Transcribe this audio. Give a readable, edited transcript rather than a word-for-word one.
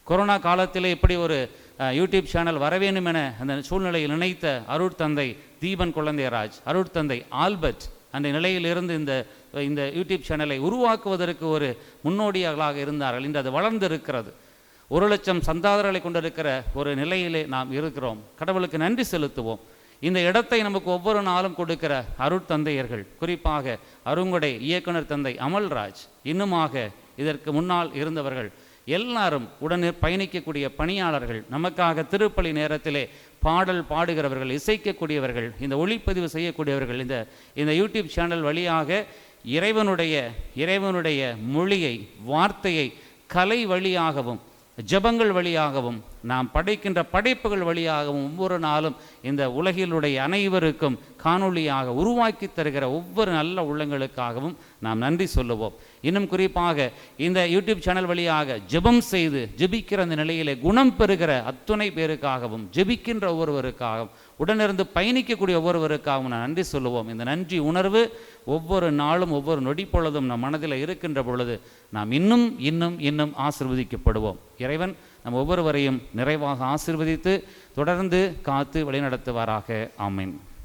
Corona காலத்தில் இப்படி ஒரு யூடியூப் சேனல் வர வேண்டும் என அந்த சூழ்நிலையில் நினைத்த அருட்தந்தை தீபன் குழந்தையராஜ், அருட்தந்தை ஆல்பர்ட் அந்த நிலையிலிருந்து இந்த யூடியூப் சேனலை உருவாக்குவதற்கு ஒரு முன்னோடியாளாக இருந்தார்கள். இன்று அது வளர்ந்து இருக்கிறது. 1,00,000 சந்தாதாரர்களை கொண்டிருக்கிற ஒரு நிலையிலே நாம் இருக்கிறோம். கடவுளுக்கு நன்றி செலுத்துவோம். இந்த இடத்தை நமக்கு ஒவ்வொரு நாளும் கொடுக்கிற அருட்தந்தையர்கள், குறிப்பாக அருங்கொடை இயக்குனர் தந்தை அமல்ராஜ், இன்னுமாக இதற்கு முன்னால் இருந்தவர்கள் எல்லாரும், உடனே பயணிக்கக்கூடிய பணியாளர்கள், நமக்காக திருப்பலி நேரத்திலே பாடல் பாடுகிறவர்கள், இசைக்கக்கூடியவர்கள், இந்த ஒளிப்பதிவு செய்யக்கூடியவர்கள், இந்த யூடியூப் சேனல் வழியாக இறைவனுடைய மொழியை, வார்த்தையை கலை வழியாகவும் ஜபங்கள் வழியாகவும் நாம் படைக்கின்ற படைப்புகள் வழியாகவும் ஒவ்வொரு நாளும் இந்த உலகிலுடைய அனைவருக்கும் காணொளியாக உருவாக்கி தருகிற ஒவ்வொரு நல்ல உள்ளங்களுக்காகவும் நாம் நன்றி சொல்லுவோம். இன்னும் குறிப்பாக இந்த யூடியூப் சேனல் வழியாக ஜெபம் செய்து ஜெபிக்கிற அந்த நிலையிலே குணம் பெறுகிற அத்துணை பேருக்காகவும், ஜெபிக்கின்ற ஒவ்வொருவருக்காகவும், உடனிருந்து பயணிக்கக்கூடிய ஒவ்வொருவருக்காகவும் நான் நன்றி சொல்லுவோம். இந்த நன்றி உணர்வு ஒவ்வொரு நாளும் ஒவ்வொரு நொடி பொழுதும் நம் மனதில் இருக்கின்ற பொழுது நாம் இன்னும் இன்னும் இன்னும் ஆசீர்வதிக்கப்படுவோம். இறைவன் நம் ஒவ்வொருவரையும் நிறைவாக ஆசீர்வதித்து தொடர்ந்து காத்து வழிநடத்துவாராக. ஆமென்.